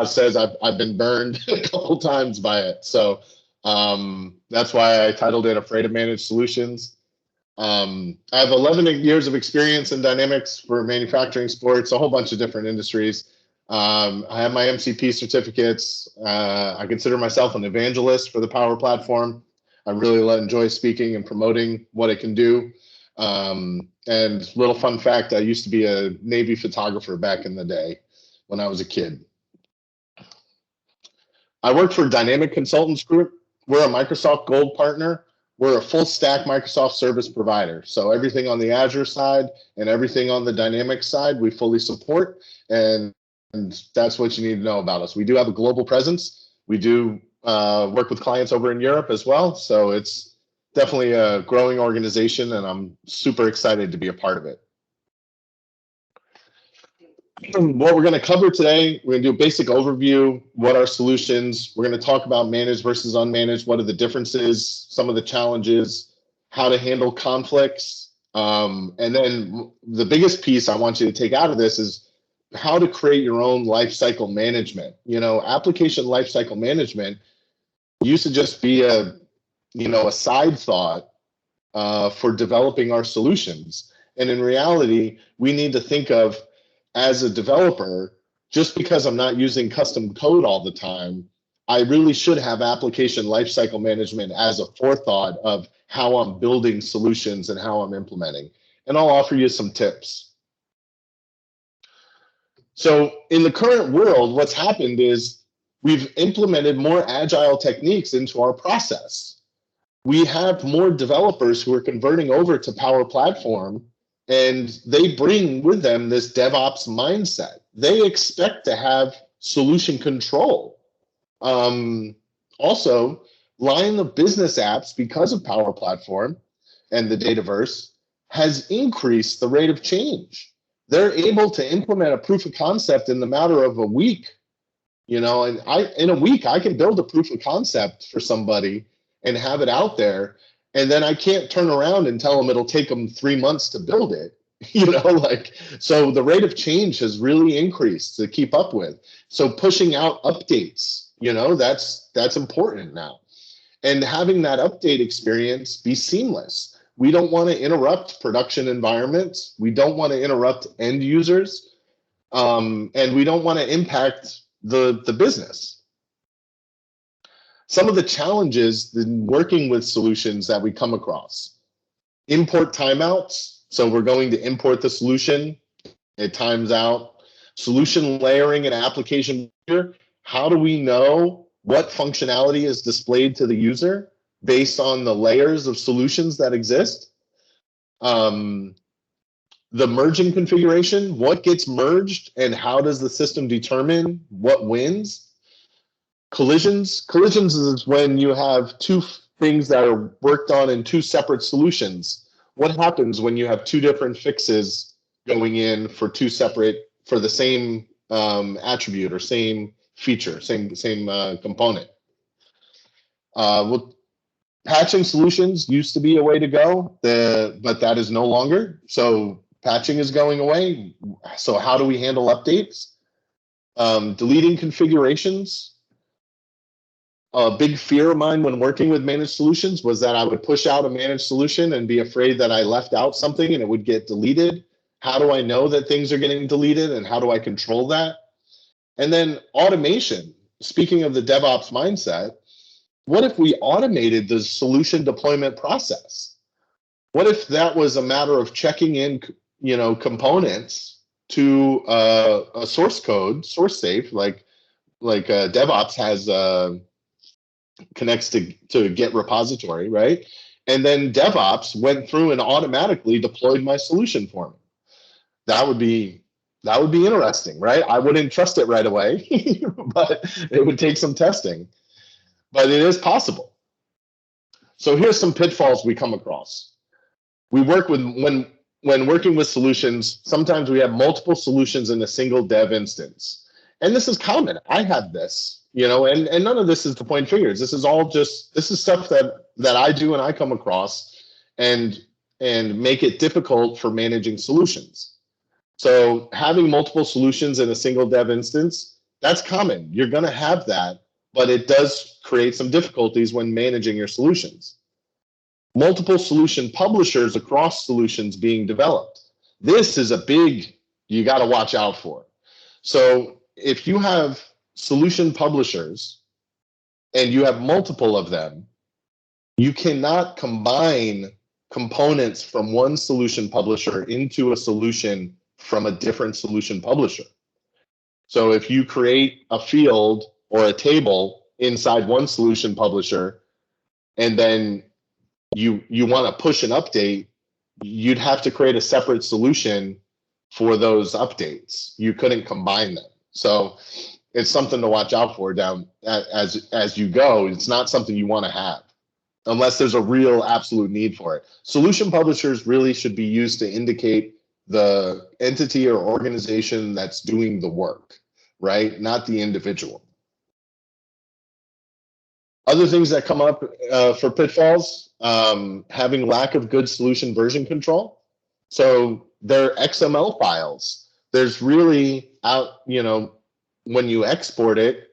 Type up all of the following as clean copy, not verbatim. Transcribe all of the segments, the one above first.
says, I've been burned a couple times by it. So that's why I titled it Afraid of Managed Solutions. I have 11 years of experience in dynamics for manufacturing, sports, a whole bunch of different industries. I have my MCP certificates. I consider myself an evangelist for the Power Platform. I really enjoy speaking and promoting what it can do. And little fun fact, I used to be a Navy photographer back in the day when I was a kid. I work for Dynamic Consultants Group. We're a Microsoft Gold partner. We're a full stack Microsoft service provider. So everything on the Azure side and everything on the Dynamics side, we fully support. And that's what you need to know about us. We do have a global presence. We do work with clients over in Europe as well. So it's definitely a growing organization, and I'm super excited to be a part of it. What we're going to cover today, we're going to do a basic overview, what are solutions. We're going to talk about managed versus unmanaged, what are the differences, some of the challenges, how to handle conflicts. And then the biggest piece I want you to take out of this is how to create your own lifecycle management. Application lifecycle management used to just be a side thought for developing our solutions. And in reality, we need to think of, as a developer, just because I'm not using custom code all the time, I really should have application lifecycle management as a forethought of how I'm building solutions and how I'm implementing. And I'll offer you some tips. So in the current world, what's happened is we've implemented more agile techniques into our process. We have more developers who are converting over to Power Platform, and they bring with them this DevOps mindset. They expect to have solution control. Also, line of business apps, because of Power Platform and the Dataverse, has increased the rate of change. They're able to implement a proof of concept in the matter of a week. And in a week, I can build a proof of concept for somebody and have it out there. And then I can't turn around and tell them it'll take them 3 months to build it. So the rate of change has really increased to keep up with. So pushing out updates, that's important now. And having that update experience be seamless. We don't want to interrupt production environments. We don't want to interrupt end users. And we don't want to impact the business. Some of the challenges in working with solutions that we come across: import timeouts. So we're going to import the solution, it times out. Solution layering and application. How do we know what functionality is displayed to the user based on the layers of solutions that exist? The merging configuration, what gets merged and how does the system determine what wins? Collisions is when you have two things that are worked on in two separate solutions. What happens when you have two different fixes going in for the same attribute or same feature, same component? Patching solutions used to be a way to go, but that is no longer. So patching is going away. So how do we handle updates? Deleting configurations. A big fear of mine when working with managed solutions was that I would push out a managed solution and be afraid that I left out something and it would get deleted. How do I know that things are getting deleted, and how do I control that? And then automation. Speaking of the DevOps mindset, what if we automated the solution deployment process? What if that was a matter of checking in, components to a source code, source safe, like DevOps has connects to Git repository, right? And then DevOps went through and automatically deployed my solution for me. That would be interesting, right? I wouldn't trust it right away, but it would take some testing. But it is possible. So here's some pitfalls we come across. We work with, when working with solutions, sometimes we have multiple solutions in a single dev instance. And this is common. I have this. And none of this is to point fingers. This is stuff that I do and I come across and make it difficult for managing solutions. So having multiple solutions in a single dev instance That's common. You're going to have that, but it does create some difficulties when managing your solutions. Multiple solution publishers across solutions being developed. This is a big, you got to watch out for. So if you have solution publishers and you have multiple of them, you cannot combine components from one solution publisher into a solution from a different solution publisher. So if you create a field or a table inside one solution publisher, and then you want to push an update, you'd have to create a separate solution for those updates. You couldn't combine them. So it's something to watch out for down as you go. It's not something you want to have unless there's a real absolute need for it. Solution publishers really should be used to indicate the entity or organization that's doing the work, right? Not the individual. Other things that come up for pitfalls, having lack of good solution version control. So they're XML files. There's really when you export it,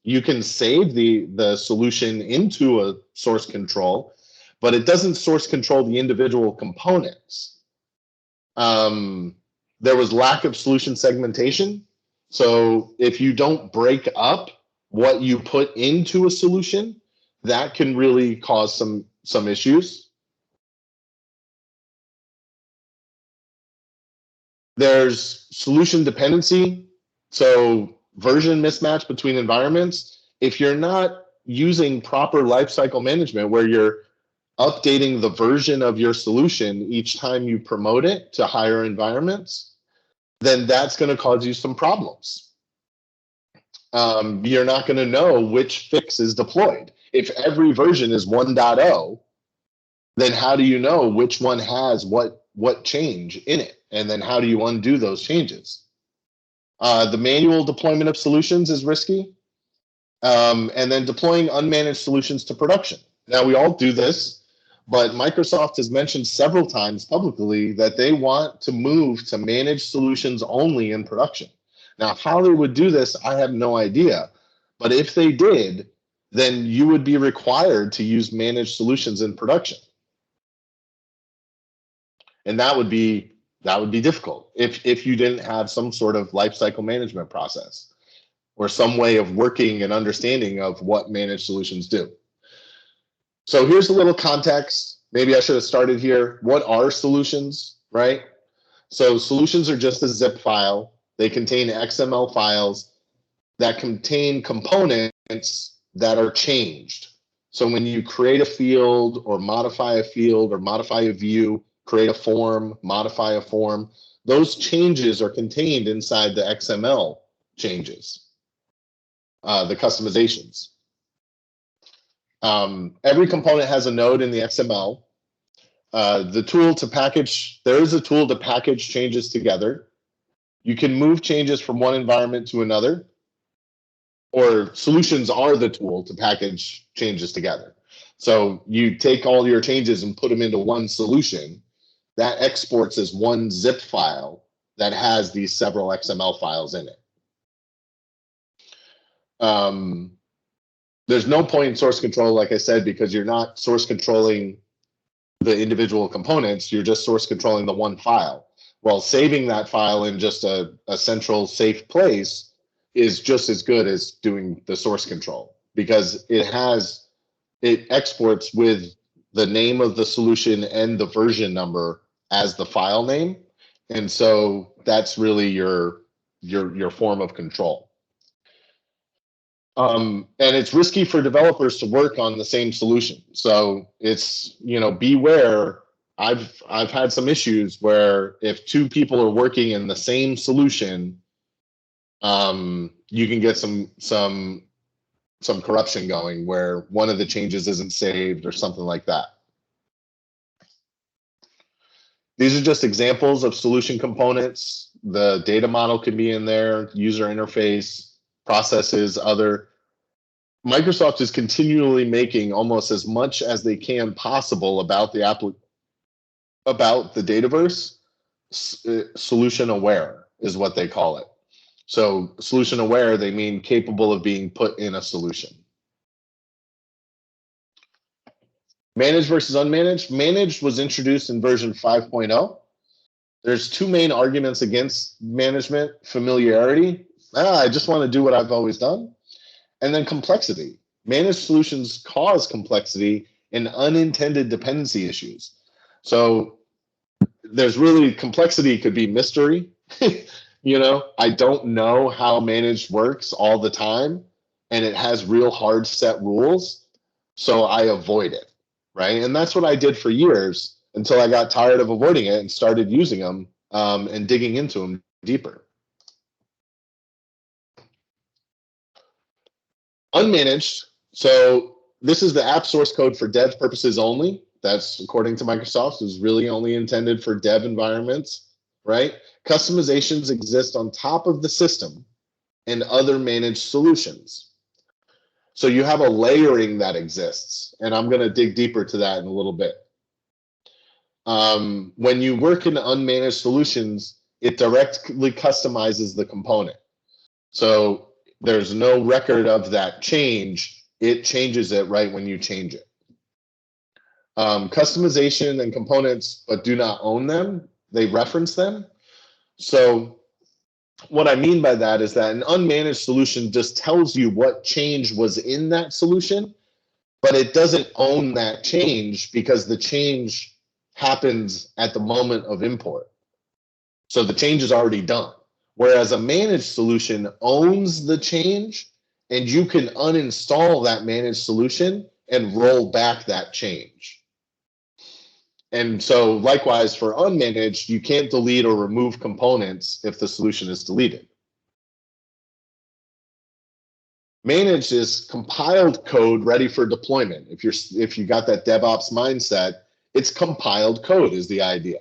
you can save the solution into a source control, but it doesn't source control the individual components. There was lack of solution segmentation. So if you don't break up what you put into a solution, that can really cause some issues. There's solution dependency. So version mismatch between environments. If you're not using proper lifecycle management where you're updating the version of your solution each time you promote it to higher environments, then that's going to cause you some problems. You're not going to know which fix is deployed. If every version is 1.0, then how do you know which one has what change in it? And then how do you undo those changes? The manual deployment of solutions is risky. And then deploying unmanaged solutions to production. Now, we all do this, but Microsoft has mentioned several times publicly that they want to move to managed solutions only in production. Now, how they would do this, I have no idea. But if they did, then you would be required to use managed solutions in production. And that would be difficult if you didn't have some sort of lifecycle management process or some way of working and understanding of what managed solutions do. So here's a little context. Maybe I should have started here. What are solutions, right? So solutions are just a zip file. They contain XML files that contain components that are changed. So when you create a field or modify a view, create a form, modify a form, those changes are contained inside the XML changes, the customizations. Every component has a node in the XML. The tool to package, there is a tool to package changes together. You can move changes from one environment to another, or solutions are the tool to package changes together. So you take all your changes and put them into one solution that exports as one zip file that has these several XML files in it. There's no point in source control, like I said, because you're not source controlling the individual components, you're just source controlling the one file. Well, saving that file in just a central safe place is just as good as doing the source control, because it exports with the name of the solution and the version number as the file name. And so that's really your form of control. And it's risky for developers to work on the same solution. So it's, beware. I've had some issues where if two people are working in the same solution, you can get some corruption going where one of the changes isn't saved or something like that. These are just examples of solution components. The data model could be in there, user interface, processes, other. Microsoft is continually making almost as much as they can possible about the Dataverse. Solution aware is what they call it. So solution aware, they mean capable of being put in a solution. Managed versus unmanaged. Managed was introduced in version 5.0. There's two main arguments against management: familiarity. I just want to do what I've always done. And then complexity. Managed solutions cause complexity and unintended dependency issues. So there's really complexity, could be mystery. I don't know how managed works all the time, and it has real hard set rules. So I avoid it, right? And that's what I did for years until I got tired of avoiding it and started using them and digging into them deeper. Unmanaged. So this is the app source code for dev purposes only. That's, according to Microsoft, is really only intended for dev environments, right? Customizations exist on top of the system and other managed solutions. So you have a layering that exists, and I'm going to dig deeper to that in a little bit. When you work in unmanaged solutions, it directly customizes the component. So there's no record of that change. It changes it right when you change it. Customization and components, but do not own them. They reference them. So what I mean by that is that an unmanaged solution just tells you what change was in that solution, but it doesn't own that change because the change happens at the moment of import. So the change is already done. Whereas a managed solution owns the change, and you can uninstall that managed solution and roll back that change. And so likewise for unmanaged, you can't delete or remove components if the solution is deleted. Managed is compiled code ready for deployment. If you got that DevOps mindset, it's compiled code is the idea.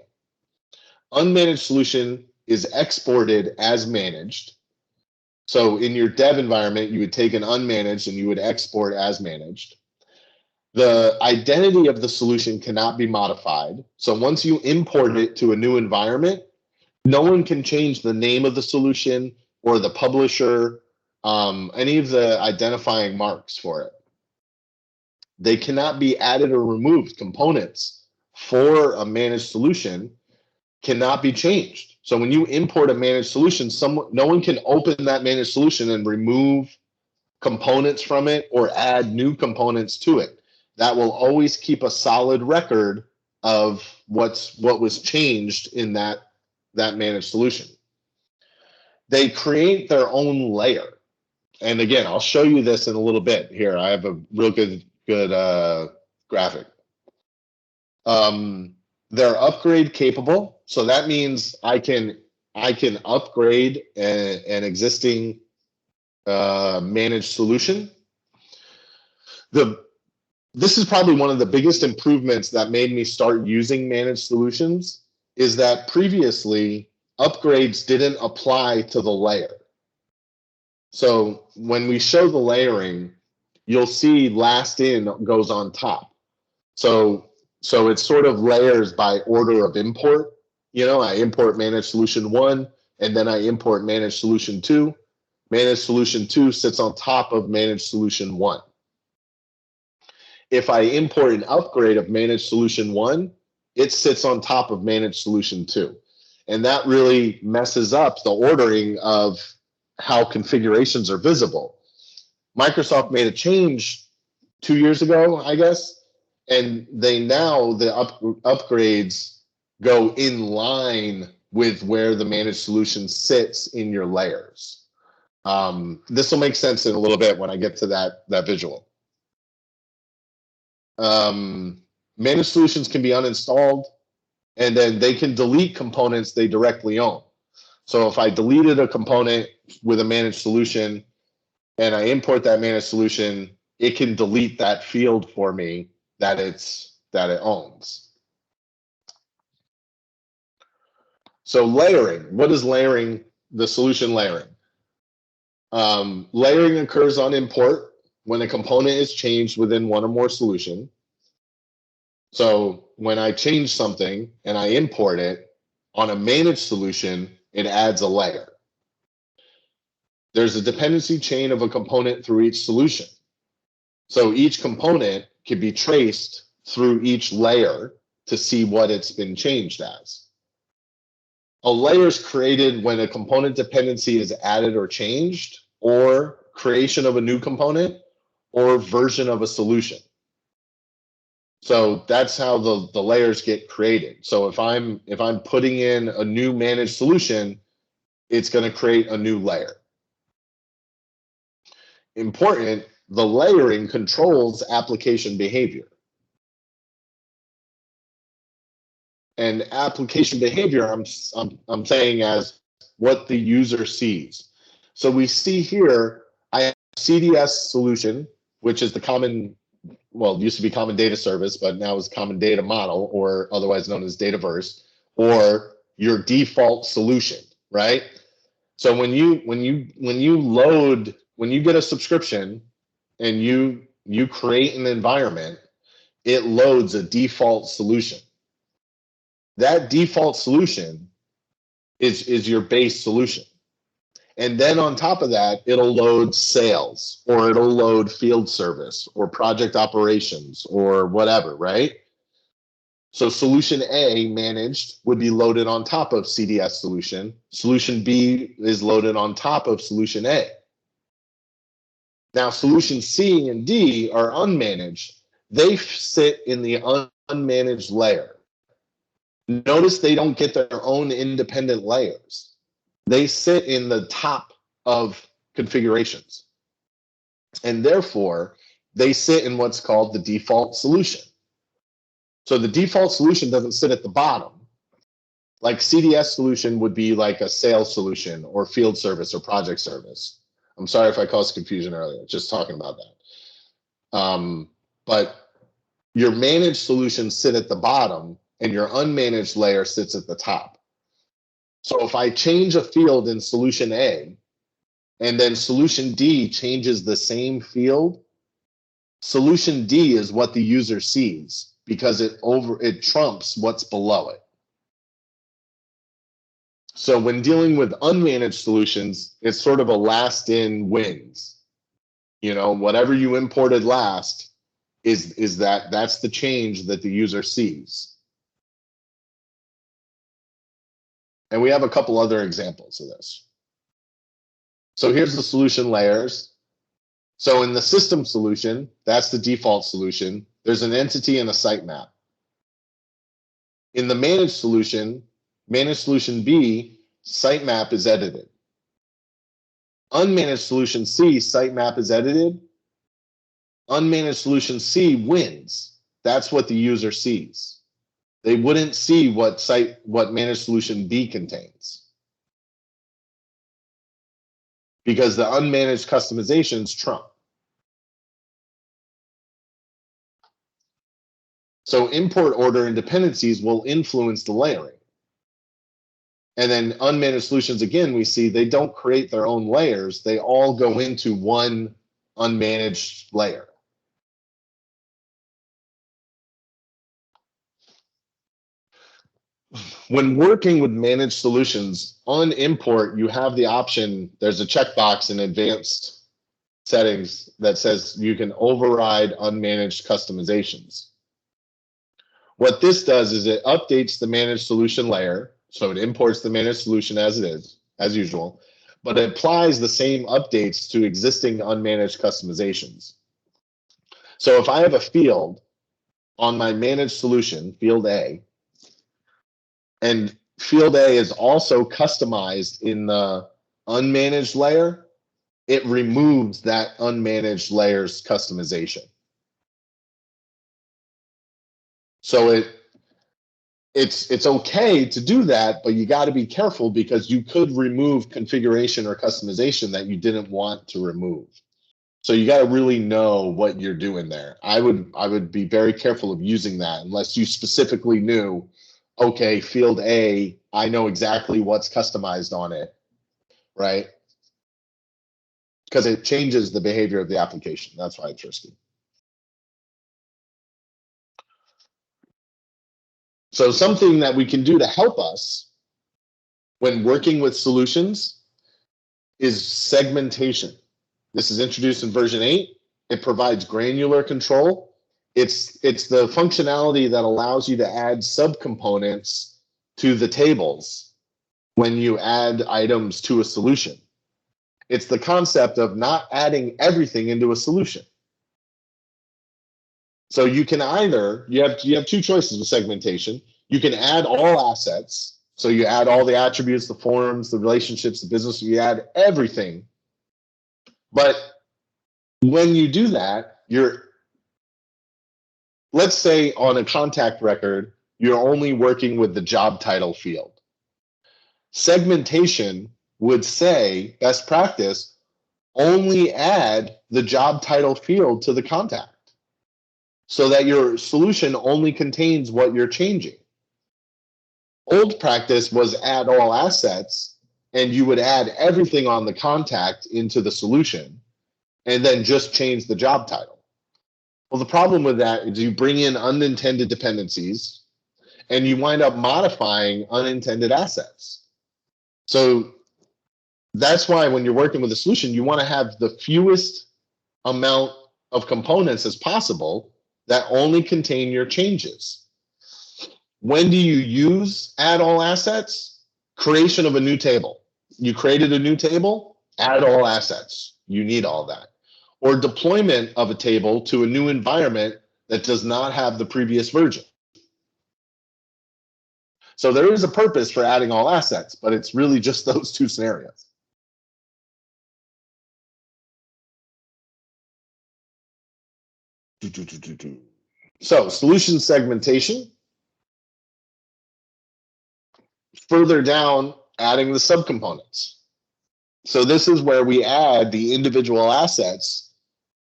Unmanaged solution is exported as managed. So in your dev environment, you would take an unmanaged and you would export as managed. The identity of the solution cannot be modified. So once you import it to a new environment, no one can change the name of the solution or the publisher, any of the identifying marks for it. They cannot be added or removed. Components for a managed solution cannot be changed. So when you import a managed solution, no one can open that managed solution and remove components from it or add new components to it. That will always keep a solid record of what was changed in that managed solution. They create their own layer. And again, I'll show you this in a little bit here. I have a real good graphic. They're upgrade capable. So that means I can upgrade an existing managed solution. This is probably one of the biggest improvements that made me start using managed solutions, is that previously upgrades didn't apply to the layer. So when we show the layering, you'll see last in goes on top. So it's sort of layers by order of import. I import managed solution 1, and then I import managed solution 2. Managed solution 2 sits on top of managed solution 1. If I import an upgrade of managed solution 1, it sits on top of managed solution 2. And that really messes up the ordering of how configurations are visible. Microsoft made a change 2 years ago, I guess, and the upgrades go in line with where the managed solution sits in your layers. This will make sense in a little bit when I get to that visual. Managed solutions can be uninstalled, and then they can delete components they directly own. So if I deleted a component with a managed solution and I import that managed solution, it can delete that field for me that it owns. So layering, what is layering? The solution layering. Layering occurs on import when a component is changed within one or more solution. So when I change something and I import it on a managed solution, it adds a layer. there's a dependency chain of a component through each solution. So each component can be traced through each layer to see what it's been changed as. A layer is created when a component dependency is added or changed, or creation of a new component, or version of a solution. So that's how the layers get created. So if I'm putting in a new managed solution, it's going to create a new layer. Important, the layering controls application behavior. And application behavior, I'm saying as what the user sees. So we see here, I have CDS solution, which is the common, well, it used to be common data service, but now is common data model, or otherwise known as Dataverse, or your default solution, right? So when you get a subscription and you create an environment, it loads a default solution. That default solution is your base solution. And then on top of that, it'll load sales, or it'll load field service, or project operations, or whatever, right? So solution A managed would be loaded on top of CDS solution. Solution B is loaded on top of solution A. Now solution C and D are unmanaged. They sit in the unmanaged layer. Notice they don't get their own independent layers. They sit in the top of configurations. And therefore, they sit in what's called the default solution. So the default solution doesn't sit at the bottom. Like CDS solution would be like a sales solution or field service or project service. I'm sorry if I caused confusion earlier, just talking about that. But your managed solutions sit at the bottom and your unmanaged layer sits at the top. So if I change a field in solution A and then solution D changes the same field, solution D is what the user sees because it trumps what's below it. So when dealing with unmanaged solutions, it's sort of a last in wins. You know, whatever you imported last that's the change that the user sees. And we have a couple other examples of this. So here's the solution layers. So in the system solution, that's the default solution. There's an entity and a sitemap. In the managed solution B, sitemap is edited. Unmanaged solution C, sitemap is edited. Unmanaged solution C wins. That's what the user sees. They wouldn't see what managed solution B contains, because the unmanaged customizations trump. So import order and dependencies will influence the layering. And then unmanaged solutions, again, we see they don't create their own layers. They all go into one unmanaged layer. When working with managed solutions, on import, you have the option, there's a checkbox in advanced settings that says you can override unmanaged customizations. What this does is it updates the managed solution layer, so it imports the managed solution as it is, as usual, but it applies the same updates to existing unmanaged customizations. So if I have a field on my managed solution, field A, and field A is also customized in the unmanaged layer, it removes that unmanaged layer's customization. So it's okay to do that, but you got to be careful because you could remove configuration or customization that you didn't want to remove. So you got to really know what you're doing there. I would be very careful of using that unless you specifically knew, okay, field A, I know exactly what's customized on it, right? Because it changes the behavior of the application. That's why it's risky. So something that we can do to help us when working with solutions is segmentation. This is introduced in version 8. It provides granular control. It's the functionality that allows you to add subcomponents to the tables when you add items to a solution. It's the concept of not adding everything into a solution. So you can either, you have two choices with segmentation. You can add all assets. So you add all the attributes, the forms, the relationships, the business, you add everything. But when you do that, let's say on a contact record, you're only working with the job title field. Segmentation would say, best practice, only add the job title field to the contact so that your solution only contains what you're changing. Old practice was add all assets, and you would add everything on the contact into the solution and then just change the job title. Well, the problem with that is you bring in unintended dependencies and you wind up modifying unintended assets. So that's why when you're working with a solution, you want to have the fewest amount of components as possible that only contain your changes. When do you use add all assets? Creation of a new table. You created a new table, add all assets. You need all that. Or deployment of a table to a new environment that does not have the previous version. So there is a purpose for adding all assets, but it's really just those two scenarios. So solution segmentation. Further down, adding the subcomponents. So this is where we add the individual assets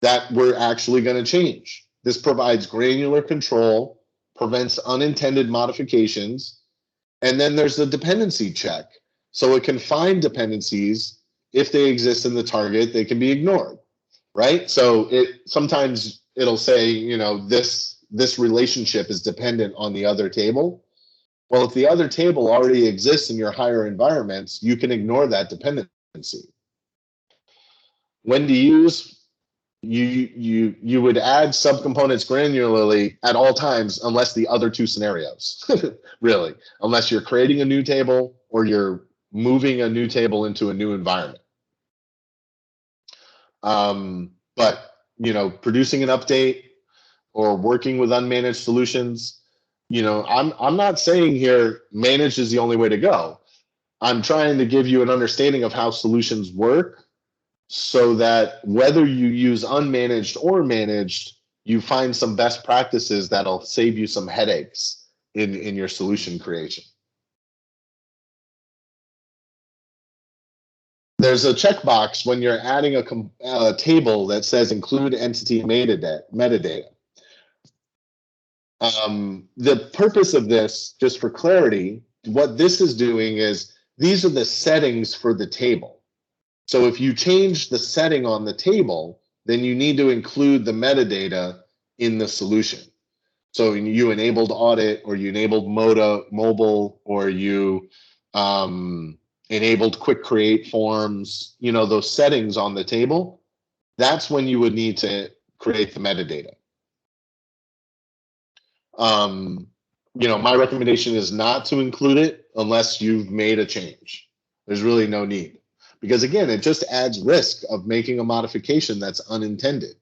that we're actually going to change. This provides granular control, prevents unintended modifications, and then there's the dependency check. So it can find dependencies. If they exist in the target, they can be ignored, right? So sometimes it'll say, you know, this relationship is dependent on the other table. Well, if the other table already exists in your higher environments, you can ignore that dependency. When to use, you would add subcomponents granularly at all times, unless the other two scenarios, really, unless you're creating a new table or you're moving a new table into a new environment. But, you know, producing an update or working with unmanaged solutions, you know, I'm not saying here managed is the only way to go. I'm trying to give you an understanding of how solutions work so that whether you use unmanaged or managed, you find some best practices that'll save you some headaches in your solution creation. There's a checkbox when you're adding a table that says include entity metadata. The purpose of this, just for clarity, what this is doing is these are the settings for the table. So if you change the setting on the table, then you need to include the metadata in the solution. So you enabled audit, or you enabled mobile, or you enabled quick create forms, you know, those settings on the table, that's when you would need to create the metadata. You know, my recommendation is not to include it unless you've made a change. There's really no need, because again, it just adds risk of making a modification that's unintended.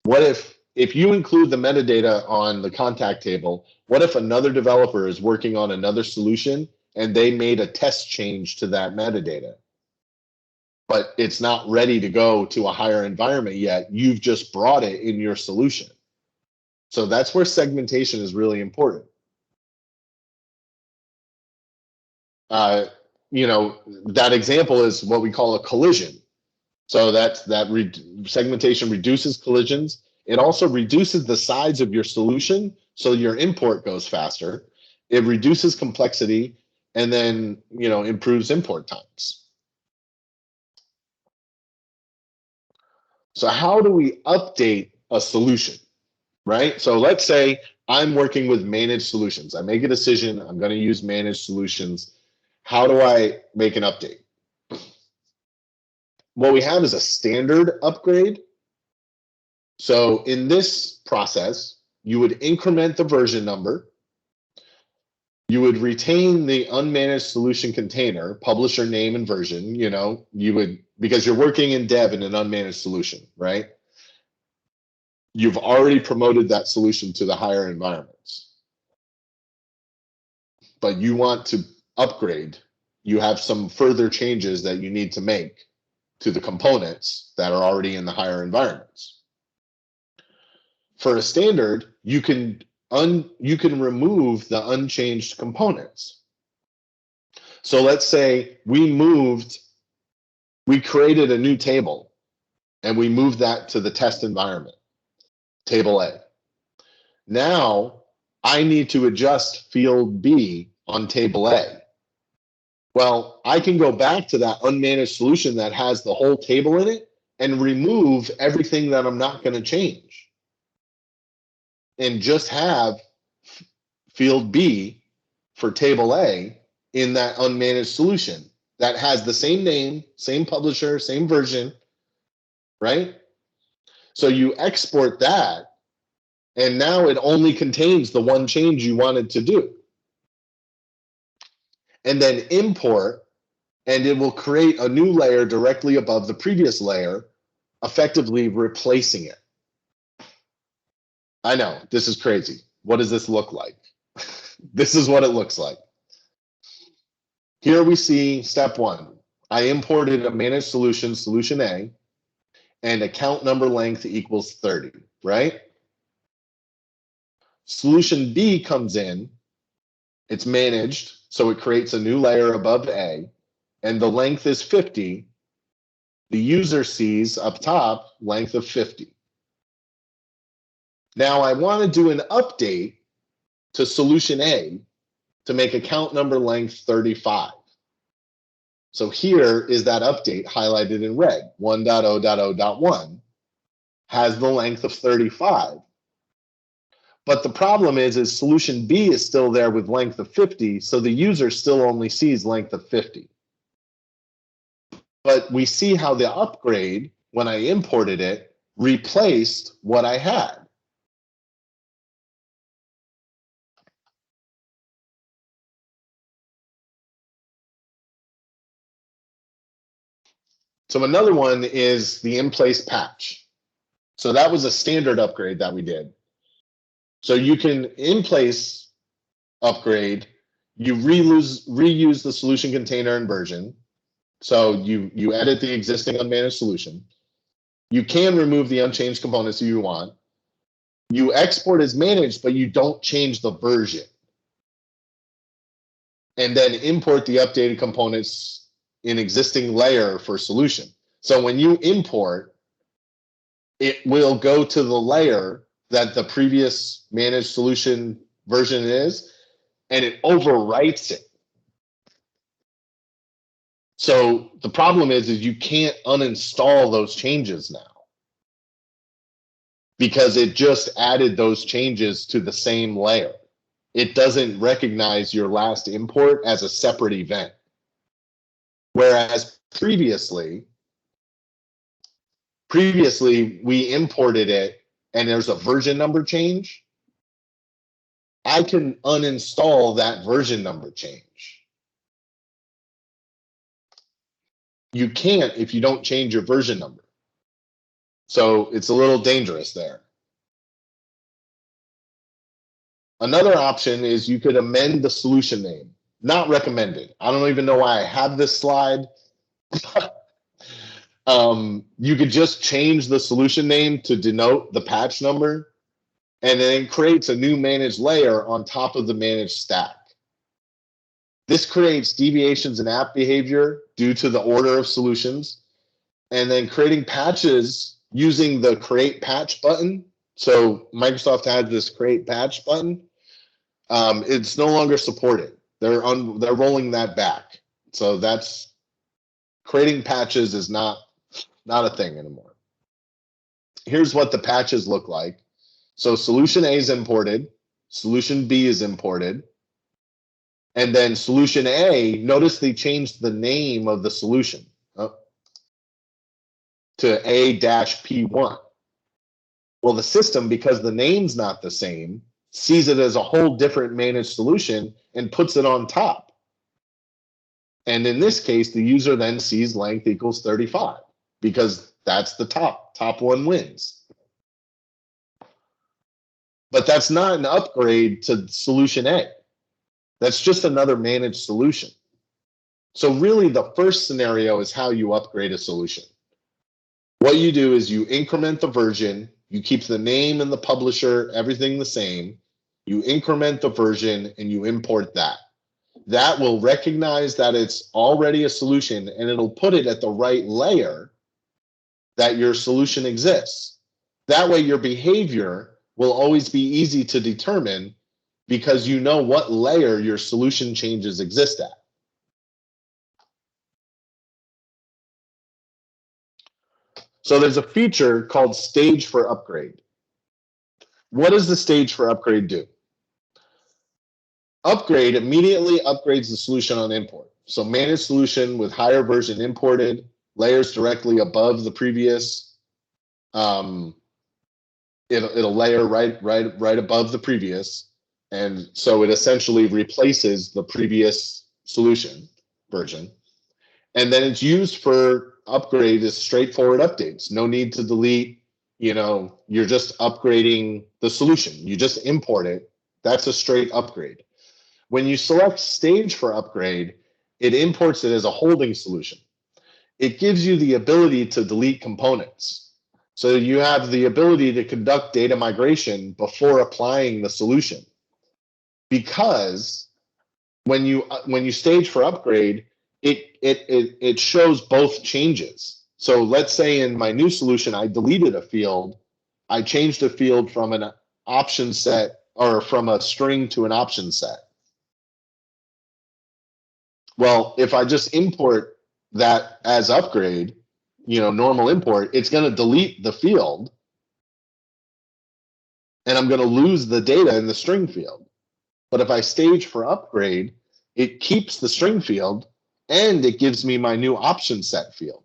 What if you include the metadata on the contact table, what if another developer is working on another solution and they made a test change to that metadata, but it's not ready to go to a higher environment yet? You've just brought it in your solution. So that's where segmentation is really important. You know, that example is what we call a collision. So segmentation reduces collisions. It also reduces the size of your solution, so your import goes faster. It reduces complexity, and then, you know, improves import times. So how do we update a solution, right? So let's say I'm working with managed solutions. I make a decision, I'm going to use managed solutions. How do I make an update? what we have is a standard upgrade. So in this process, you would increment the version number. You would retain the unmanaged solution container, publisher name and version, you would, because you're working in dev in an unmanaged solution, right? You've already promoted that solution to the higher environments. But you want to upgrade. You have some further changes that you need to make to the components that are already in the higher environments. For a standard, you can remove the unchanged components. So let's say we created a new table and we moved that to the test environment, table A. Now I need to adjust field B on table A. Well, I can go back to that unmanaged solution that has the whole table in it and remove everything that I'm not going to change. And just have field B for table A in that unmanaged solution that has the same name, same publisher, same version, right? So you export that, and now it only contains the one change you wanted to do. And then import, and it will create a new layer directly above the previous layer, effectively replacing it. I know, this is crazy. What does this look like? This is what it looks like. Here we see step one. I imported a managed solution, solution A, and account number length equals 30, right? Solution B comes in, it's managed, so it creates a new layer above A, and the length is 50. The user sees up top length of 50. Now I want to do an update to solution A to make account number length 35. So here is that update highlighted in red. 1.0.0.1 has the length of 35. But the problem is solution B is still there with length of 50, so the user still only sees length of 50. But we see how the upgrade, when I imported it, replaced what I had. So another one is the in-place patch. So that was a standard upgrade that we did. So you can in-place upgrade, you reuse the solution container and version. So you edit the existing unmanaged solution. You can remove the unchanged components you want. You export as managed, but you don't change the version. And then import the updated components in existing layer for solution. So when you import, it will go to the layer that the previous managed solution version is, and it overwrites it. So the problem is you can't uninstall those changes now because it just added those changes to the same layer. It doesn't recognize your last import as a separate event. Whereas previously we imported it and there's a version number change. I can uninstall that version number change. You can't if you don't change your version number. So it's a little dangerous there. Another option is you could amend the solution name. Not recommended. I don't even know why I have this slide. You could just change the solution name to denote the patch number, and then it creates a new managed layer on top of the managed stack. This creates deviations in app behavior due to the order of solutions, and then creating patches using the create patch button. So Microsoft has this create patch button. It's no longer supported. They're rolling that back. So that's creating patches is not a thing anymore. Here's what the patches look like. So solution A is imported, solution B is imported, and then solution A, notice they changed the name of the solution. Oh, to A-P1. Well, the system, because the name's not the same, sees it as a whole different managed solution and puts it on top. And in this case, the user then sees length equals 35 because that's the top one wins. But that's not an upgrade to solution A. That's just another managed solution. So really the first scenario is how you upgrade a solution. What you do is you increment the version, you keep the name and the publisher, everything the same, you increment the version and you import that. That will recognize that it's already a solution and it'll put it at the right layer that your solution exists. That way your behavior will always be easy to determine because you know what layer your solution changes exist at. So there's a feature called stage for upgrade. What does the stage for upgrade do? Upgrade immediately upgrades the solution on import. So managed solution with higher version imported, layers directly above the previous. It'll layer right above the previous. And so it essentially replaces the previous solution version. And then it's used for upgrade as straightforward updates. No need to delete, you're just upgrading the solution. You just import it. That's a straight upgrade. When you select stage for upgrade, it imports it as a holding solution. It gives you the ability to delete components. So you have the ability to conduct data migration before applying the solution. Because when you stage for upgrade, it shows both changes. So let's say in my new solution, I deleted a field. I changed a field from an option set or from a string to an option set. Well, if I just import that as upgrade, normal import, it's going to delete the field and I'm going to lose the data in the string field. But if I stage for upgrade, it keeps the string field and it gives me my new option set field.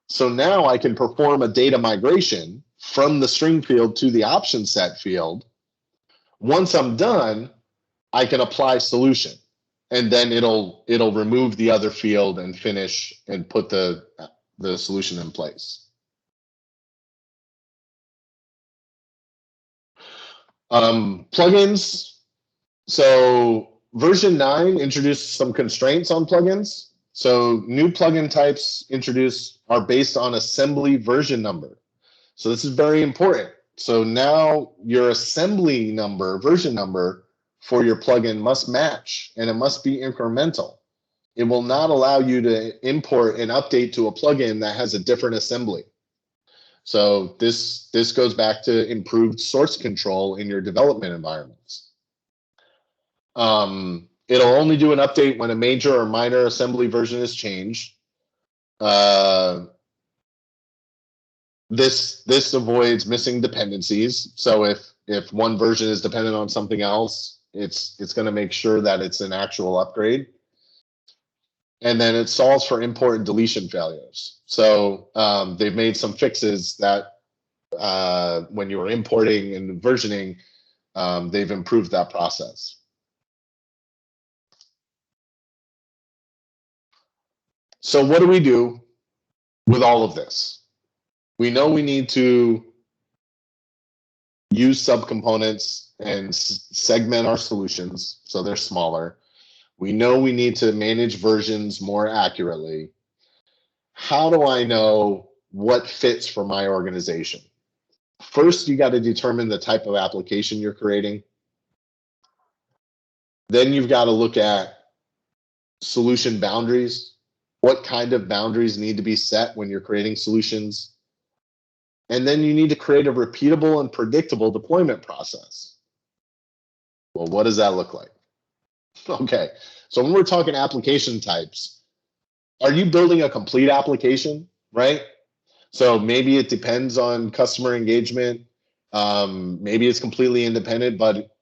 So now I can perform a data migration from the string field to the option set field. Once I'm done, I can apply solution. And then it'll remove the other field and finish and put the solution in place. Plugins. So version 9 introduced some constraints on plugins. So new plugin types introduced are based on assembly version number. So this is very important. So now your assembly number, version number, for your plugin must match and it must be incremental. It will not allow you to import and update to a plugin that has a different assembly. So this goes back to improved source control in your development environments. It'll only do an update when a major or minor assembly version is changed. This avoids missing dependencies. So if one version is dependent on something else, it's going to make sure that it's an actual upgrade. And then it solves for import and deletion failures. So they've made some fixes that when you are importing and versioning, they've improved that process. So what do we do with all of this? We know we need to use subcomponents and segment our solutions so they're smaller. We know we need to manage versions more accurately. How do I know what fits for my organization? First, you got to determine the type of application you're creating. Then you've got to look at solution boundaries. What kind of boundaries need to be set when you're creating solutions? And then you need to create a repeatable and predictable deployment process. Well, what does that look like? Okay, so when we're talking application types, are you building a complete application, right? So maybe it depends on customer engagement. Maybe it's completely independent, but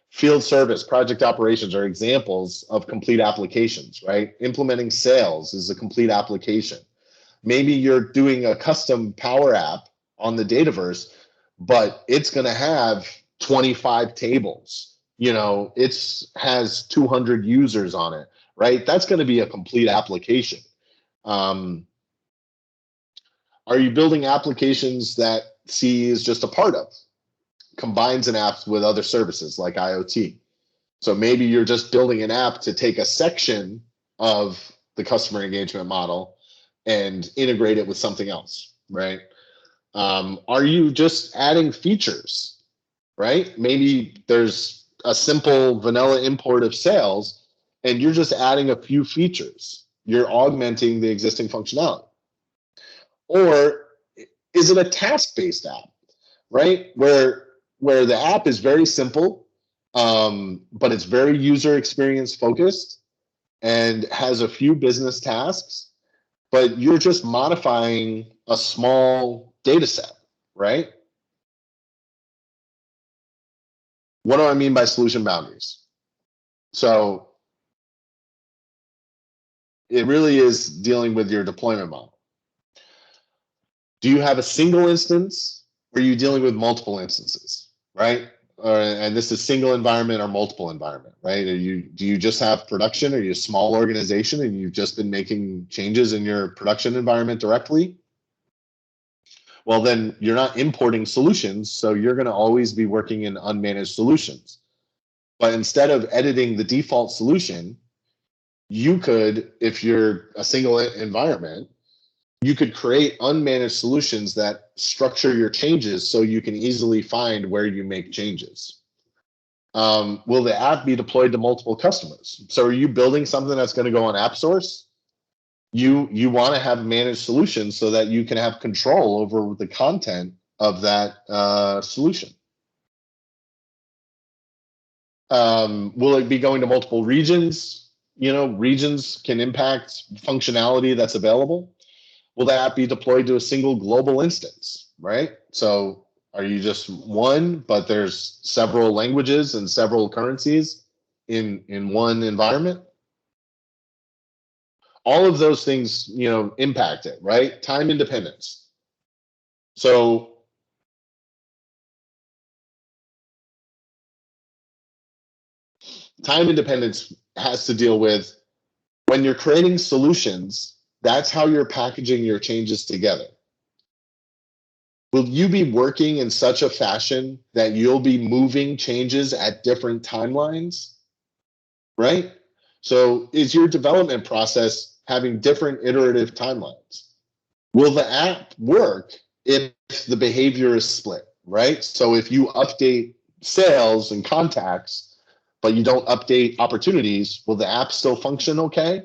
field service, project operations are examples of complete applications, right? Implementing sales is a complete application. Maybe you're doing a custom Power App on the Dataverse, but it's going to have 25 tables. It has 200 users on it, right? That's going to be a complete application. Are you building applications that C is just a part of? Combines an app with other services like IoT. So maybe you're just building an app to take a section of the customer engagement model and integrate it with something else, right? Are you just adding features, right? Maybe there's a simple vanilla import of sales and you're just adding a few features. You're augmenting the existing functionality. Or is it a task-based app, right? Where the app is very simple, but it's very user experience focused and has a few business tasks, but you're just modifying a small data set, right? What do I mean by solution boundaries? So it really is dealing with your deployment model. Do you have a single instance or are you dealing with multiple instances, right? And this is single environment or multiple environment, right? Do you just have production? Are you a small organization and you've just been making changes in your production environment directly? Well, then you're not importing solutions, so you're going to always be working in unmanaged solutions. But instead of editing the default solution, you could, if you're a single environment, you could create unmanaged solutions that structure your changes so you can easily find where you make changes. Will the app be deployed to multiple customers? So are you building something that's going to go on AppSource? You want to have managed solutions so that you can have control over the content of that solution. Will it be going to multiple regions? Regions can impact functionality that's available. Will that be deployed to a single global instance, right? So are you just one, but there's several languages and several currencies in one environment? All of those things, impact it, right? Time independence. So time independence has to deal with when you're creating solutions, that's how you're packaging your changes together. Will you be working in such a fashion that you'll be moving changes at different timelines, right? So is your development process having different iterative timelines? Will the app work if the behavior is split, right? So if you update sales and contacts, but you don't update opportunities, will the app still function okay?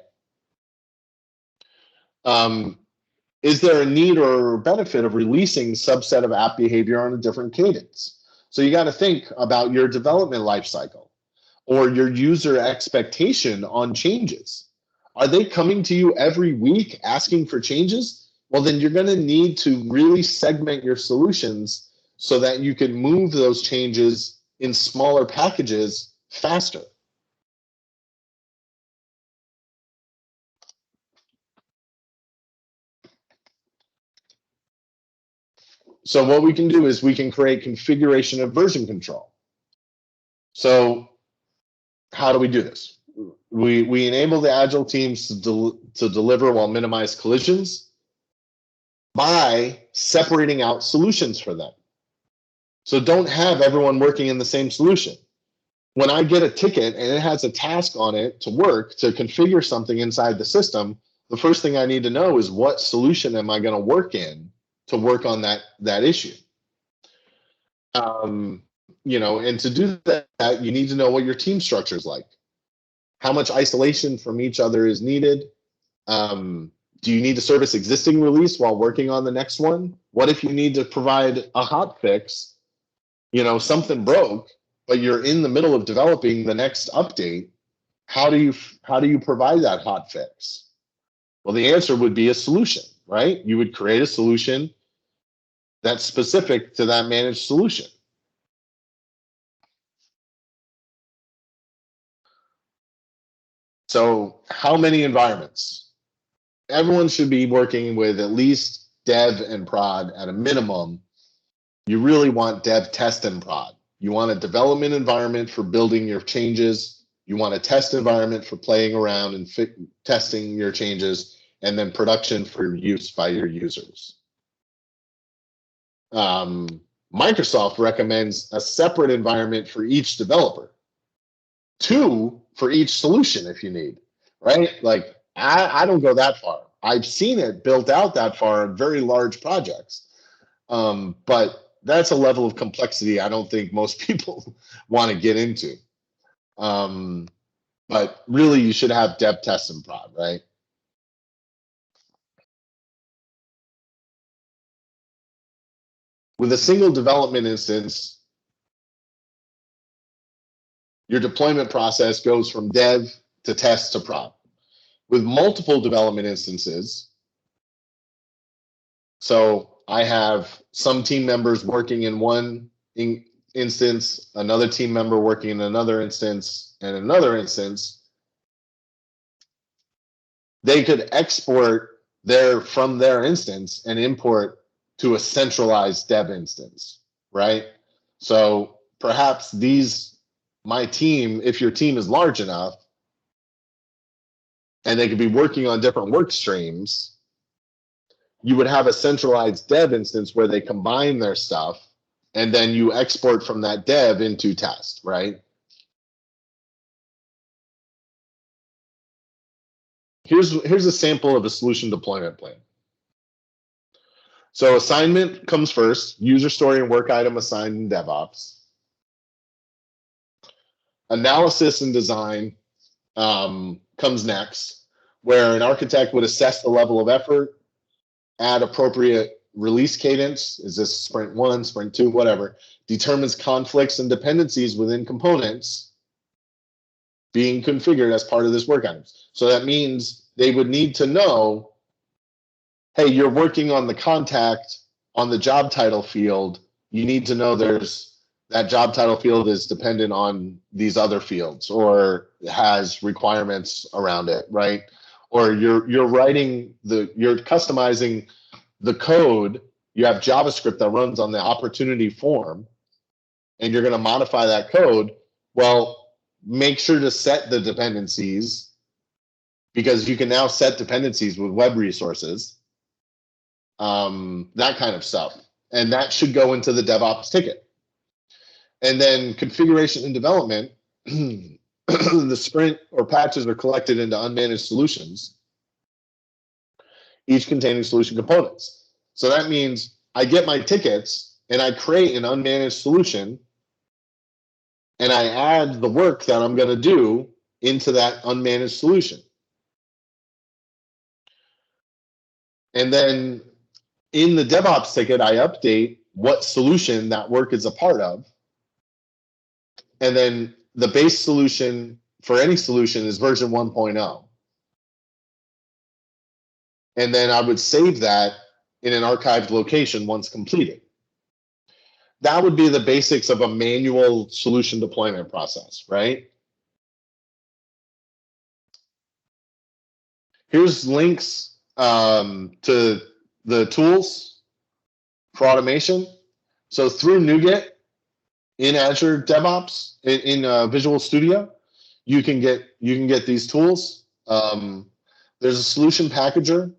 Is there a need or benefit of releasing subset of app behavior on a different cadence? So you got to think about your development lifecycle or your user expectation on changes. Are they coming to you every week asking for changes? Well, then you're going to need to really segment your solutions so that you can move those changes in smaller packages faster. So what we can do is we can create configuration of version control. So how do we do this? We enable the agile teams to deliver while minimize collisions by separating out solutions for them. So don't have everyone working in the same solution. When I get a ticket and it has a task on it to work to configure something inside the system, the first thing I need to know is what solution am I going to work in to work on that issue. And to do that, you need to know what your team structure is like. How much isolation from each other is needed? Do you need to service existing release while working on the next one? What if you need to provide a hot fix? Something broke, but you're in the middle of developing the next update. How do you provide that hot fix? Well, the answer would be a solution, right? You would create a solution that's specific to that managed solution. So how many environments? everyone should be working with at least dev and prod at a minimum. You really want dev, test, and prod. You want a development environment for building your changes. You want a test environment for playing around and testing your changes, and then production for use by your users. Microsoft recommends a separate environment for each developer, 2 for each solution if you need, right? Like I don't go that far. I've seen it built out that far in very large projects. But that's a level of complexity I don't think most people want to get into. But really, you should have dev, test, and prod, right? With a single development instance, your deployment process goes from dev to test to prod. With multiple development instances, so I have some team members working in one instance, another team member working in another instance, and another instance, they could export from their instance and import to a centralized dev instance, right? So perhaps my team, if your team is large enough, and they could be working on different work streams, you would have a centralized dev instance where they combine their stuff, and then you export from that dev into test, right? Here's a sample of a solution deployment plan. So assignment comes first, user story and work item assigned in DevOps. Analysis and design comes next, where an architect would assess the level of effort, add appropriate release cadence, is this sprint 1, sprint 2, whatever, determines conflicts and dependencies within components being configured as part of this work items. So that means they would need to know, hey, you're working on the contact on the job title field. You need to know that job title field is dependent on these other fields or has requirements around it, right? Or you're customizing the code. You have JavaScript that runs on the opportunity form, and you're going to modify that code. Well, make sure to set the dependencies, because you can now set dependencies with web resources, that kind of stuff. And that should go into the DevOps ticket. And then configuration and development, the sprint or patches are collected into unmanaged solutions, each containing solution components. So that means I get my tickets and I create an unmanaged solution, and I add the work that I'm going to do into that unmanaged solution. And then in the DevOps ticket, I update what solution that work is a part of. And then the base solution for any solution is version 1.0. And then I would save that in an archived location once completed. That would be the basics of a manual solution deployment process, right? Here's links to the tools for automation. So through NuGet in Azure DevOps, in Visual Studio, you can get these tools. There's a solution packager,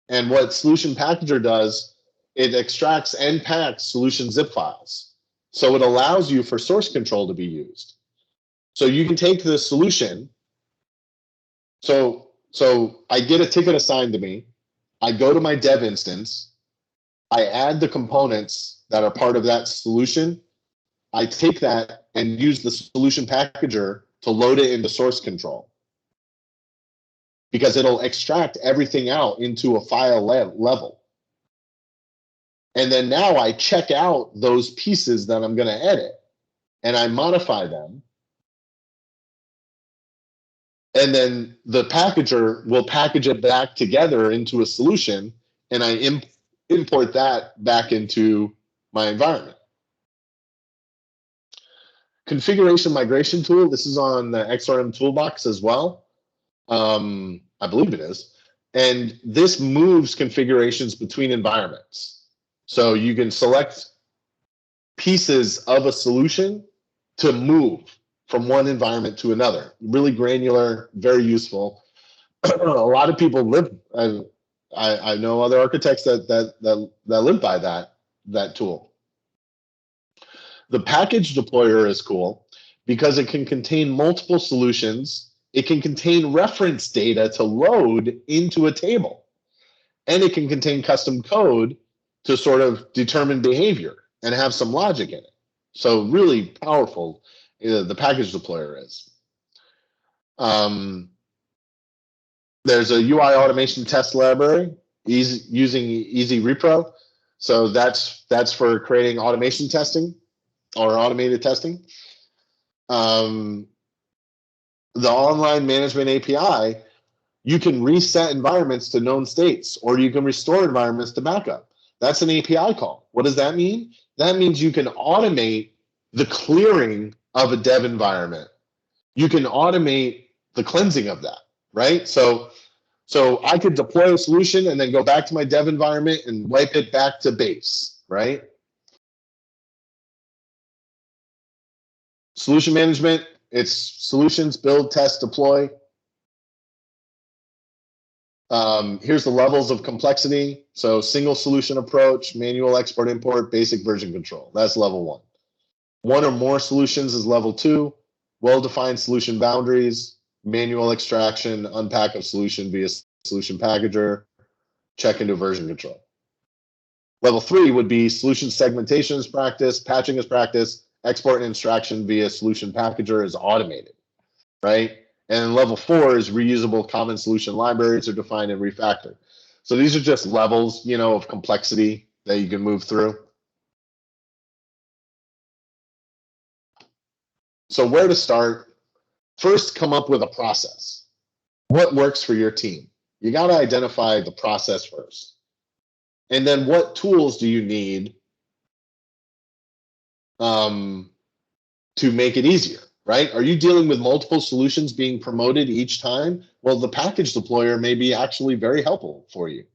and what solution packager does, it extracts and packs solution zip files. So it allows you for source control to be used. So you can take the solution. So I get a ticket assigned to me. I go to my dev instance. I add the components that are part of that solution. I take that and use the solution packager to load it into source control, because it'll extract everything out into a file level. And then now I check out those pieces that I'm going to edit, and I modify them. And then the packager will package it back together into a solution, and I import that back into my environment. Configuration migration tool. This is on the XRM toolbox as well. I believe it is. And this moves configurations between environments. So you can select pieces of a solution to move from one environment to another. Really granular, very useful. A lot of people live, I know other architects that live by that tool. The package deployer is cool because it can contain multiple solutions. It can contain reference data to load into a table, and it can contain custom code to sort of determine behavior and have some logic in it. So really powerful, the package deployer is. There's a UI automation test library using Easy Repro. So that's for creating automation testing or automated testing. The online management API, you can reset environments to known states, or you can restore environments to backup. That's an API call. What does that mean? That means you can automate the clearing of a dev environment. You can automate the cleansing of that, right? So I could deploy a solution and then go back to my dev environment and wipe it back to base, right? Solution management, it's solutions, build, test, deploy. Here's the levels of complexity. So single solution approach, manual export import, basic version control. That's level 1. One or more solutions is level 2. Well-defined solution boundaries, manual extraction, unpack of solution via solution packager, check into version control. Level 3 would be solution segmentation as practice, patching as practice, export and extraction via solution packager is automated, right? And level 4 is reusable common solution libraries are defined and refactored. So these are just levels, of complexity that you can move through. So where to start? First, come up with a process. What works for your team? You got to identify the process first. And then what tools do you need to make it easier, right? Are you dealing with multiple solutions being promoted each time? Well, the package deployer may be actually very helpful for you.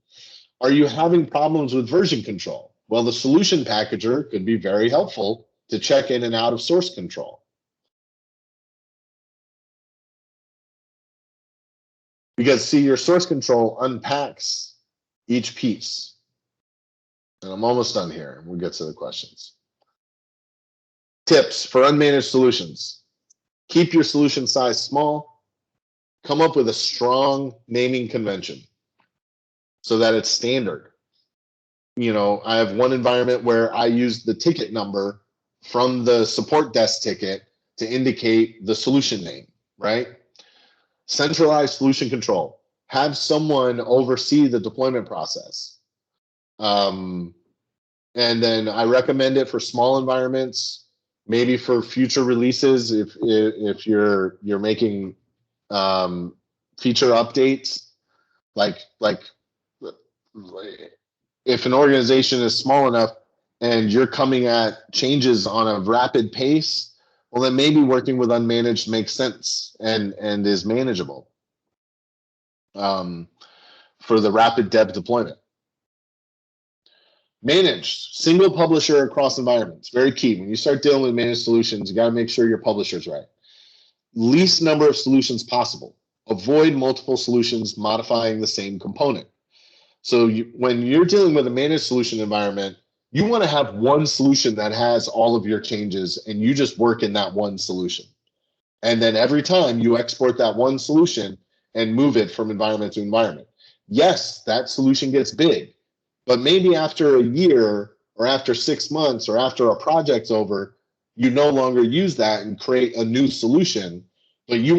Are you having problems with version control? Well, the solution packager could be very helpful to check in and out of source control. Because see, your source control unpacks each piece. And I'm almost done here. We'll get to the questions. Tips for unmanaged solutions. Keep your solution size small. Come up with a strong naming convention so that it's standard. I have one environment where I use the ticket number from the support desk ticket to indicate the solution name, right? Centralized solution control. Have someone oversee the deployment process. And then I recommend it for small environments, maybe for future releases if you're making feature updates, like if an organization is small enough and you're coming at changes on a rapid pace, well, then maybe working with unmanaged makes sense and is manageable for the rapid dev deployment. Managed, single publisher across environments, very key. When you start dealing with managed solutions, you got to make sure your publisher's right. Least number of solutions possible. Avoid multiple solutions modifying the same component. So when you're dealing with a managed solution environment, you want to have one solution that has all of your changes and you just work in that one solution. And then every time you export that one solution and move it from environment to environment. Yes, that solution gets big, but maybe after a year or after 6 months or after a project's over, you no longer use that and create a new solution. But you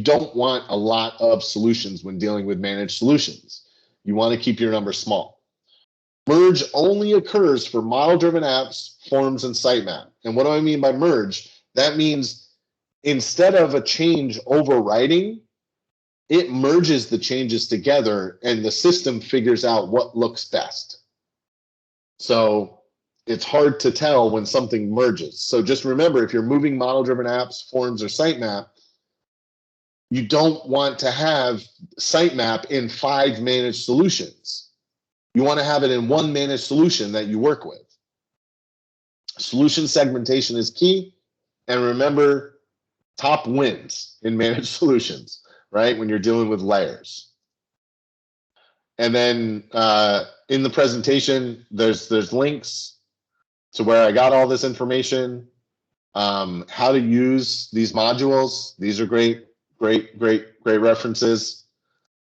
don't want a lot of solutions when dealing with managed solutions. You want to keep your number small. Merge only occurs for model-driven apps, forms, and sitemap. And what do I mean by merge? That means instead of a change overwriting, it merges the changes together and the system figures out what looks best. So it's hard to tell when something merges. So just remember, if you're moving model-driven apps, forms, or sitemap, you don't want to have sitemap in 5 managed solutions. You want to have it in one managed solution that you work with. Solution segmentation is key. And remember, top wins in managed solutions, right? When you're dealing with layers. And then in the presentation, there's links to where I got all this information, how to use these modules. These are great references.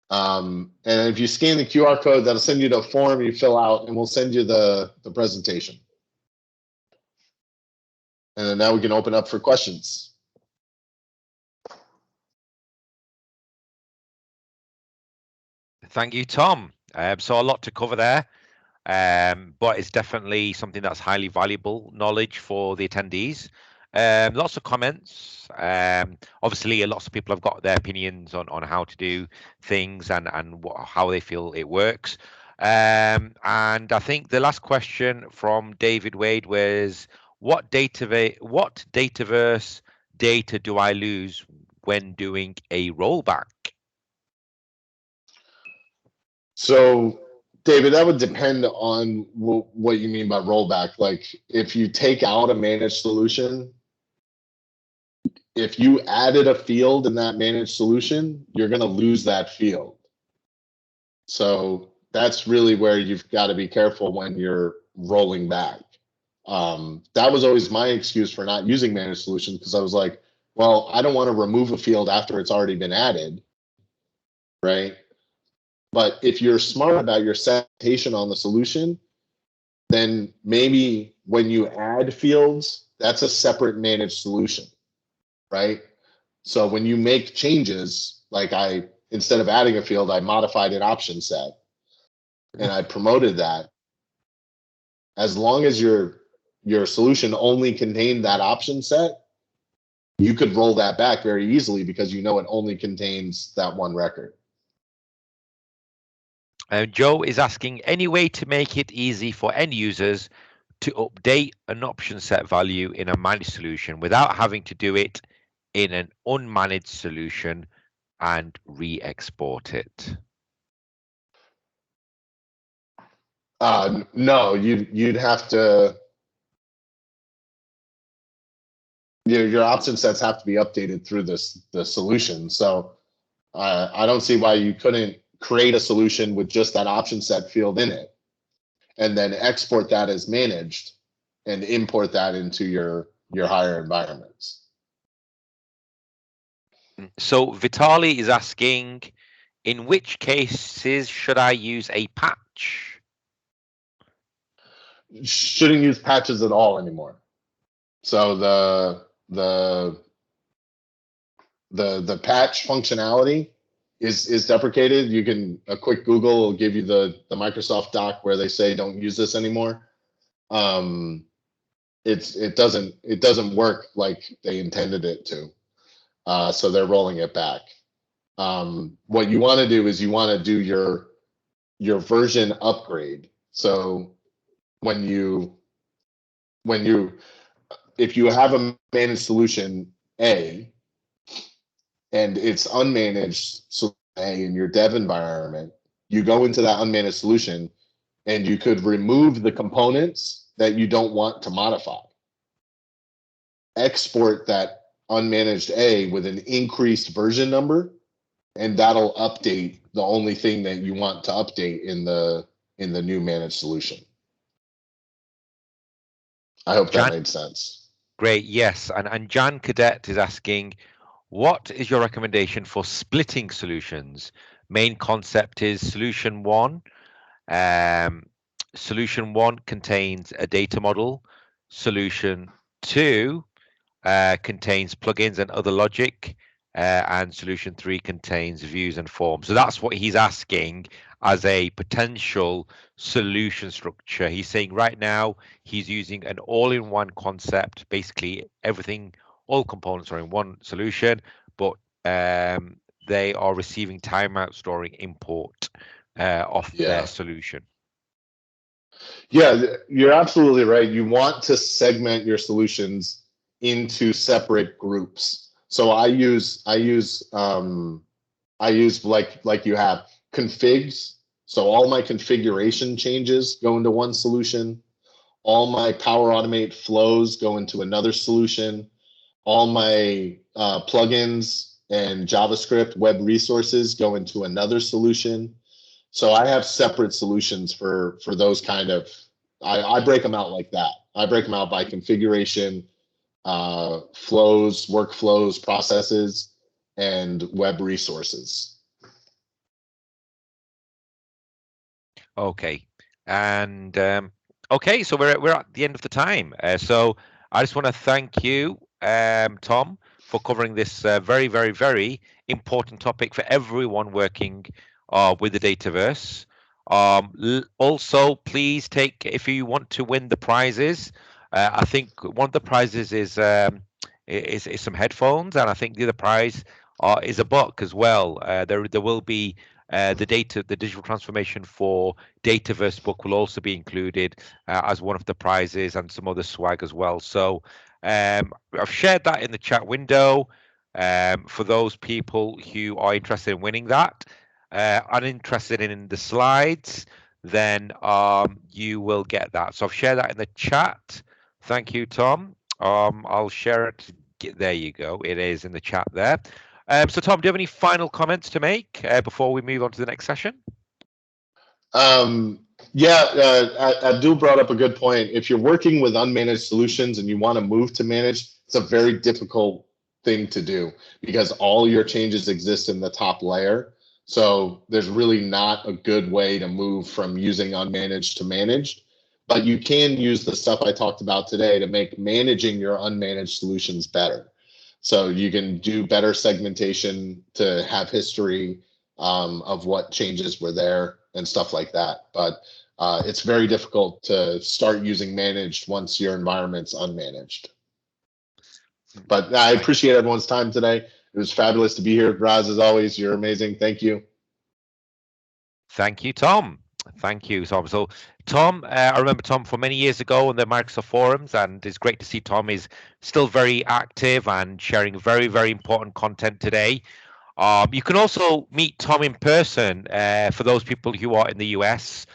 And if you scan the QR code, that'll send you to a form you fill out, and we'll send you the presentation. And then now we can open up for questions. Thank you, Tom. So a lot to cover there, but it's definitely something that's highly valuable knowledge for the attendees. Lots of comments. Obviously, lots of people have got their opinions on how to do things and how they feel it works. And I think the last question from David Wade was, what Dataverse data do I lose when doing a rollback? So, David, that would depend on what you mean by rollback. Like, if you take out a managed solution, if you added a field in that managed solution, you're going to lose that field. So that's really where you've got to be careful when you're rolling back. That was always my excuse for not using managed solutions, because I was like, well, I don't want to remove a field after it's already been added, right? But if you're smart about your segmentation on the solution, then maybe when you add fields, that's a separate managed solution, right? So when you make changes, like instead of adding a field, I modified an option set and I promoted that. As long as your solution only contained that option set, you could roll that back very easily because you know it only contains that one record. Joe is asking, any way to make it easy for end users to update an option set value in a managed solution without having to do it in an unmanaged solution and re-export it? No, you'd have to. Your option sets have to be updated through the solution. So I don't see why you couldn't create a solution with just that option set field in it, and then export that as managed and import that into your higher environments. So Vitali is asking, in which cases should I use a patch? Shouldn't use patches at all anymore. So the patch functionality is deprecated. You can, a quick Google will give you the Microsoft doc where they say don't use this anymore. It doesn't work like they intended it to. So they're rolling it back. What you want to do is you want to do your version upgrade. So if you have a managed solution A and it's unmanaged solution A in your dev environment, you go into that unmanaged solution and you could remove the components that you don't want to modify. Export that unmanaged A with an increased version number, and that'll update the only thing that you want to update in the new managed solution. I hope that made sense. Great, yes. And Jan Cadet is asking, what is your recommendation for splitting solutions? Main concept is solution one. Solution one contains a data model. Solution two contains plugins and other logic. And solution three contains views and forms. So that's what he's asking as a potential solution structure. He's saying right now he's using an all-in-one concept. Basically, everything, all components are in one solution, but they are receiving timeout storing import off their solution. Yeah, you're absolutely right. You want to segment your solutions into separate groups. So I use like you have configs. So all my configuration changes go into one solution. All my Power Automate flows go into another solution. All my plugins and JavaScript web resources go into another solution. So I have separate solutions for those kind of. I break them out like that. I break them out by configuration, flows, workflows, processes, and web resources. Okay. And okay, so we're at the end of the time. So I just want to thank you, Tom, for covering this very, very, very important topic for everyone working with the Dataverse. Also, please take, if you want to win the prizes, I think one of the prizes is some headphones, and I think the other prize is a book as well. There will be the digital transformation for Dataverse book will also be included as one of the prizes, and some other swag as well. So I've shared that in the chat window for those people who are interested in winning that. Uninterested in the slides, then you will get that. So I've shared that in the chat. Thank you, Tom. I'll share it. There you go. It is in the chat there. So, Tom, do you have any final comments to make before we move on to the next session? Abdul brought up a good point. If you're working with unmanaged solutions and you want to move to managed, it's a very difficult thing to do because all your changes exist in the top layer. So there's really not a good way to move from using unmanaged to managed. But you can use the stuff I talked about today to make managing your unmanaged solutions better. So you can do better segmentation to have history of what changes were there and stuff like that. But it's very difficult to start using managed once your environment's unmanaged. But I appreciate everyone's time today. It was fabulous to be here. Raz, as always, you're amazing. Thank you. Thank you, Tom. Thank you, Tom. So, Tom, I remember Tom from many years ago on the Microsoft forums, and it's great to see Tom is still very active and sharing very, very important content today. You can also meet Tom in person for those people who are in the US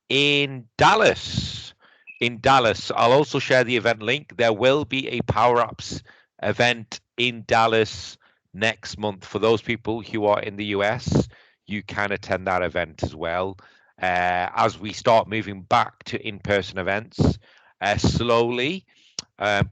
in Dallas. In Dallas, I'll also share the event link. There will be a Power Apps event in Dallas next month. For those people who are in the US, you can attend that event as well. As we start moving back to in-person events slowly.